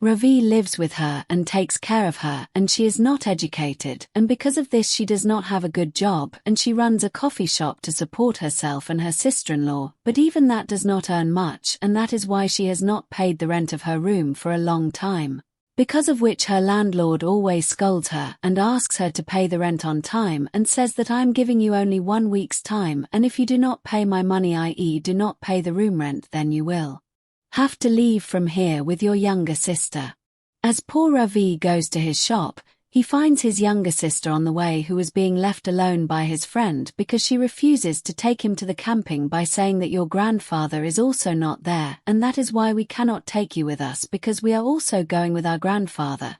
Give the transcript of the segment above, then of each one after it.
Ravi lives with her and takes care of her, and she is not educated, and because of this she does not have a good job, and she runs a coffee shop to support herself and her sister-in-law, but even that does not earn much, and that is why she has not paid the rent of her room for a long time. Because of which her landlord always scolds her and asks her to pay the rent on time and says that I am giving you only 1 week's time, and if you do not pay my money, i.e. do not pay the room rent, then you will have to leave from here with your younger sister. As poor Ravi goes to his shop, he finds his younger sister on the way who is being left alone by his friend because she refuses to take him to the camping by saying that your grandfather is also not there, and that is why we cannot take you with us because we are also going with our grandfather.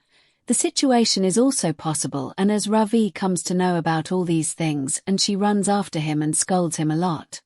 The situation is also possible, and as Ravi comes to know about all these things, and she runs after him and scolds him a lot.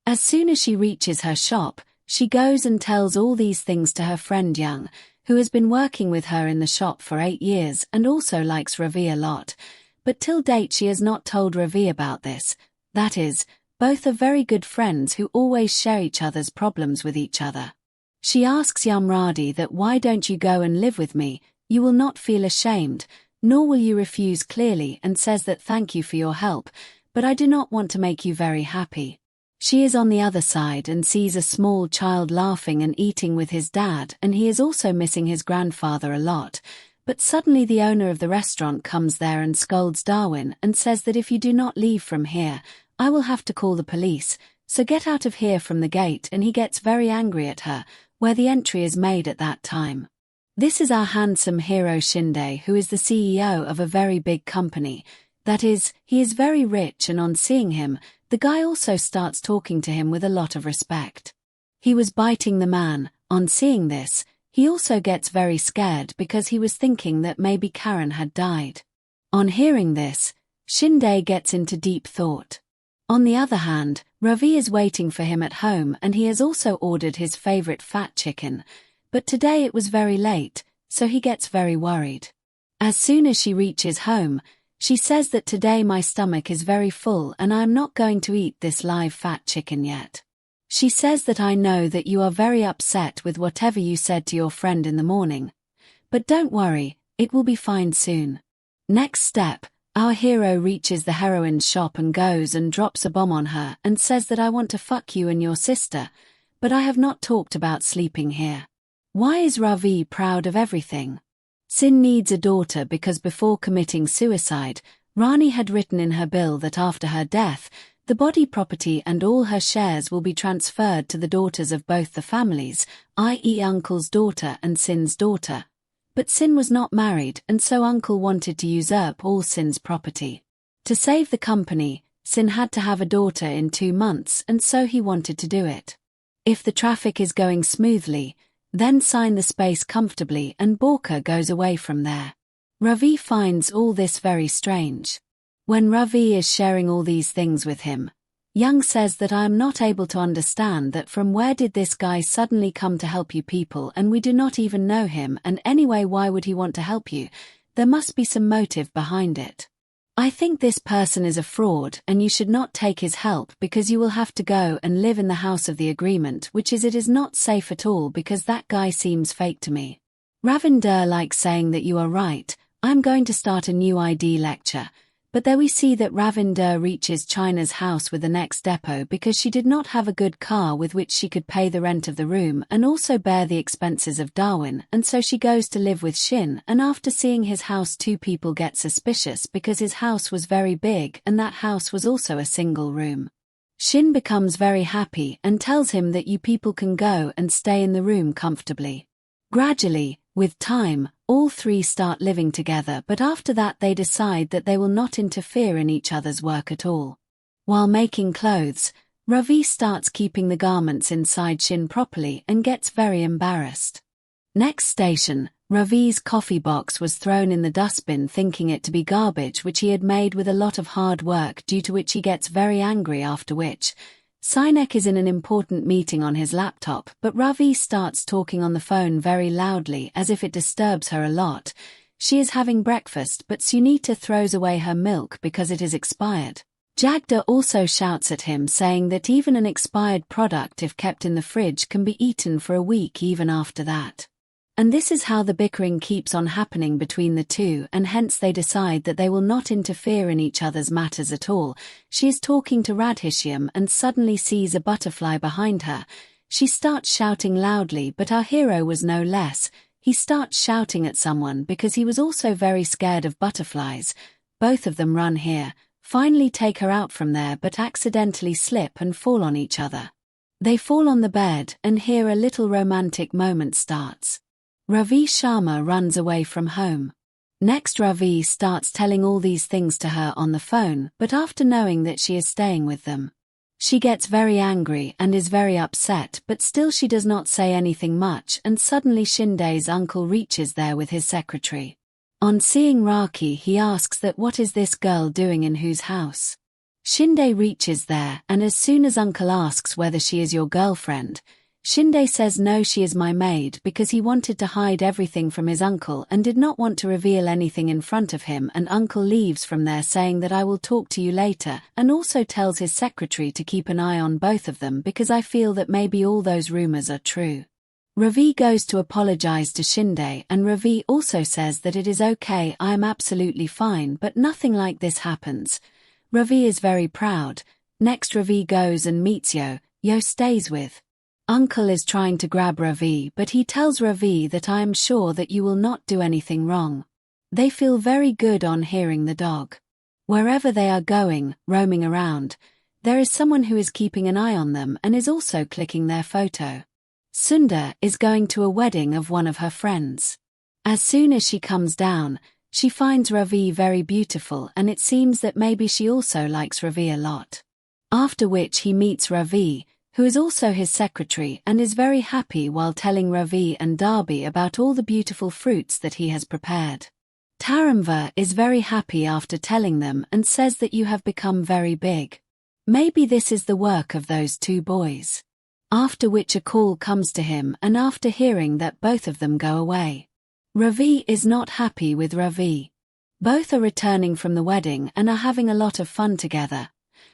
As soon as she reaches her shop, she goes and tells all these things to her friend Young, who has been working with her in the shop for 8 years and also likes Ravi a lot, but till date she has not told Ravi about this. That is, both are very good friends who always share each other's problems with each other. She asks Yamradi that why don't you go and live with me, you will not feel ashamed, nor will you refuse clearly, and says that thank you for your help, but I do not want to make you very happy. She is on the other side and sees a small child laughing and eating with his dad, and he is also missing his grandfather a lot. But suddenly the owner of the restaurant comes there and scolds Darwin and says that if you do not leave from here, I will have to call the police, so get out of here from the gate, and he gets very angry at her, where the entry is made at that time. This is our handsome hero Shinde, who is the CEO of a very big company. That is, he is very rich, and on seeing him, the guy also starts talking to him with a lot of respect. He was biting the man. On seeing this, he also gets very scared because he was thinking that maybe Karen had died. On hearing this, Shinde gets into deep thought. On the other hand, Ravi is waiting for him at home, and he has also ordered his favorite fat chicken, but today it was very late, so he gets very worried. As soon as she reaches home, she says that today my stomach is very full and I am not going to eat this live fat chicken yet. She says that I know that you are very upset with whatever you said to your friend in the morning. But don't worry, it will be fine soon. Next step, our hero reaches the heroine's shop and goes and drops a bomb on her and says that I want to fuck you and your sister, but I have not talked about sleeping here. Why is Ravi proud of everything? Sin needs a daughter because before committing suicide, Rani had written in her will that after her death, the body property and all her shares will be transferred to the daughters of both the families, i.e. Uncle's daughter and Sin's daughter. But Sin was not married, and so Uncle wanted to usurp all Sin's property. To save the company, Sin had to have a daughter in 2 months, and so he wanted to do it. If the traffic is going smoothly, then sign the space comfortably, and Borka goes away from there. Ravi finds all this very strange. When Ravi is sharing all these things with him, Young says that I am not able to understand that from where did this guy suddenly come to help you people, and we do not even know him, and anyway why would he want to help you? There must be some motive behind it. I think this person is a fraud and you should not take his help because you will have to go and live in the house of the agreement, which is it is not safe at all because that guy seems fake to me. Ravinder likes saying that you are right, I'm going to start a new ID lecture. But there we see that Ravinder reaches China's house with the next depot because she did not have a good car with which she could pay the rent of the room and also bear the expenses of Darwin, and so she goes to live with Shin, and after seeing his house 2 people get suspicious because his house was very big and that house was also a single room. Shin becomes very happy and tells him that you people can go and stay in the room comfortably. Gradually, with time, all 3 start living together, but after that they decide that they will not interfere in each other's work at all. While making clothes, Ravi starts keeping the garments inside Shin properly and gets very embarrassed. Next station, Ravi's coffee box was thrown in the dustbin thinking it to be garbage which he had made with a lot of hard work, due to which he gets very angry, after which Sinek is in an important meeting on his laptop, but Ravi starts talking on the phone very loudly as if it disturbs her a lot. She is having breakfast, but Sunita throws away her milk because it is expired. Jagda also shouts at him saying that even an expired product if kept in the fridge can be eaten for a week even after that. And this is how the bickering keeps on happening between the two, and hence they decide that they will not interfere in each other's matters at all. She is talking to Radhishyam and suddenly sees a butterfly behind her. She starts shouting loudly, but our hero was no less. He starts shouting at someone because he was also very scared of butterflies. Both of them run here, finally take her out from there, but accidentally slip and fall on each other. They fall on the bed, and here a little romantic moment starts. Ravi Sharma runs away from home. Next, Ravi starts telling all these things to her on the phone, but after knowing that she is staying with them, she gets very angry and is very upset, but still she does not say anything much, and suddenly Shinde's uncle reaches there with his secretary. On seeing Raki, he asks that what is this girl doing in whose house? Shinde reaches there, and as soon as uncle asks whether she is your girlfriend, Shinde says no, she is my maid, because he wanted to hide everything from his uncle and did not want to reveal anything in front of him, and uncle leaves from there saying that I will talk to you later, and also tells his secretary to keep an eye on both of them because I feel that maybe all those rumors are true. Ravi goes to apologize to Shinde, and Ravi also says that it is okay, I am absolutely fine, but nothing like this happens. Ravi is very proud. Next, Ravi goes and meets Yo. Yo stays with. Uncle is trying to grab Ravi, but he tells Ravi that I am sure that you will not do anything wrong. They feel very good on hearing the dog. Wherever they are going, roaming around, there is someone who is keeping an eye on them and is also clicking their photo. Sunda is going to a wedding of one of her friends. As soon as she comes down, she finds Ravi very beautiful, and it seems that maybe she also likes Ravi a lot. After which he meets Ravi, who is also his secretary, and is very happy while telling Ravi and Darby about all the beautiful fruits that he has prepared. Taramva is very happy after telling them and says that you have become very big. Maybe this is the work of those two boys. After which a call comes to him, and after hearing that, both of them go away. Ravi is not happy with Ravi. Both are returning from the wedding and are having a lot of fun together.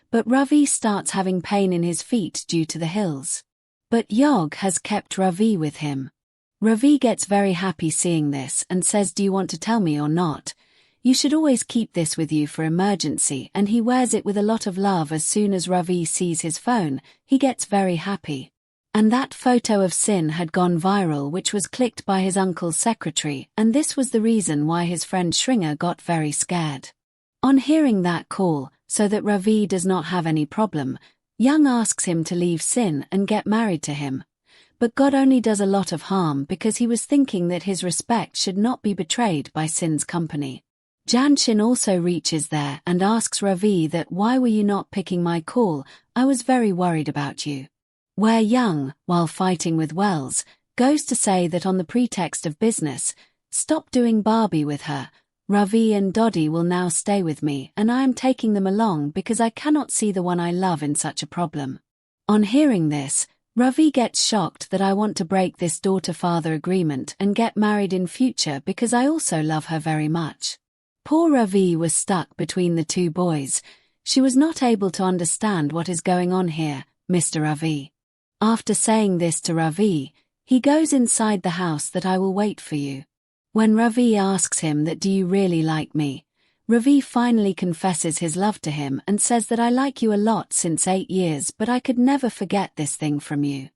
But Ravi starts having pain in his feet due to the hills. But Yog has kept Ravi with him. Ravi gets very happy seeing this and says, do you want to tell me or not? You should always keep this with you for emergency, and he wears it with a lot of love. As soon as Ravi sees his phone, he gets very happy. And that photo of Sin had gone viral, which was clicked by his uncle's secretary, and this was the reason why his friend Shringer got very scared. On hearing that call, so that Ravi does not have any problem, Young asks him to leave Sin and get married to him. But God only does a lot of harm because he was thinking that his respect should not be betrayed by Sin's company. Janshin also reaches there and asks Ravi that why were you not picking my call, I was very worried about you. Where Young, while fighting with Wells, goes to say that on the pretext of business, stop doing Barbie with her. Ravi and Doddy will now stay with me, and I am taking them along because I cannot see the one I love in such a problem. On hearing this, Ravi gets shocked that I want to break this daughter-father agreement and get married in future because I also love her very much. Poor Ravi was stuck between the two boys. She was not able to understand what is going on here, Mr. Ravi. After saying this to Ravi, he goes inside the house that I will wait for you. When Ravi asks him that do you really like me, Ravi finally confesses his love to him and says that I like you a lot since 8 years, but I could never forget this thing from you.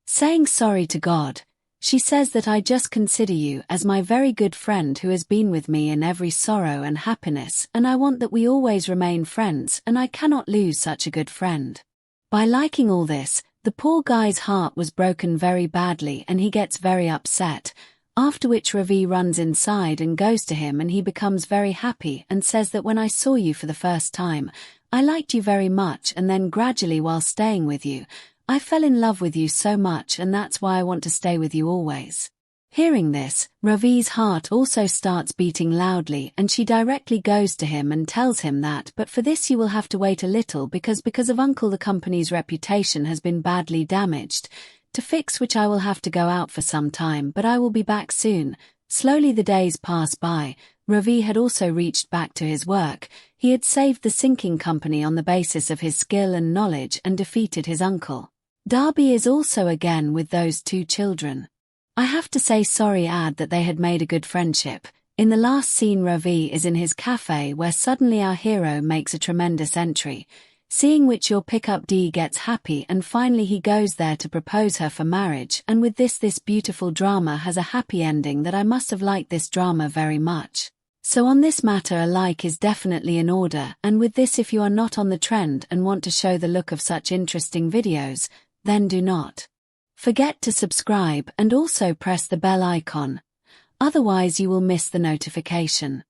Saying sorry to God, she says that I just consider you as my very good friend who has been with me in every sorrow and happiness, and I want that we always remain friends, and I cannot lose such a good friend. By liking all this, the poor guy's heart was broken very badly and he gets very upset. After which Ravi runs inside and goes to him, and he becomes very happy and says that when I saw you for the first time, I liked you very much, and then gradually while staying with you, I fell in love with you so much, and that's why I want to stay with you always. Hearing this, Ravi's heart also starts beating loudly, and she directly goes to him and tells him that but for this you will have to wait a little because of Uncle the company's reputation has been badly damaged. To fix which I will have to go out for some time, but I will be back soon. Slowly the days pass by. Ravi had also reached back to his work. He had saved the sinking company on the basis of his skill and knowledge and defeated his uncle. Darby is also again with those two children. I have to say sorry add that they had made a good friendship. In the last scene Ravi is in his cafe where suddenly our hero makes a tremendous entry, seeing which your pickup D gets happy and finally he goes there to propose her for marriage, and with this beautiful drama has a happy ending that I must have liked this drama very much. So on this matter a like is definitely in order, and with this if you are not on the trend and want to show the look of such interesting videos, then do not forget to subscribe and also press the bell icon. Otherwise you will miss the notification.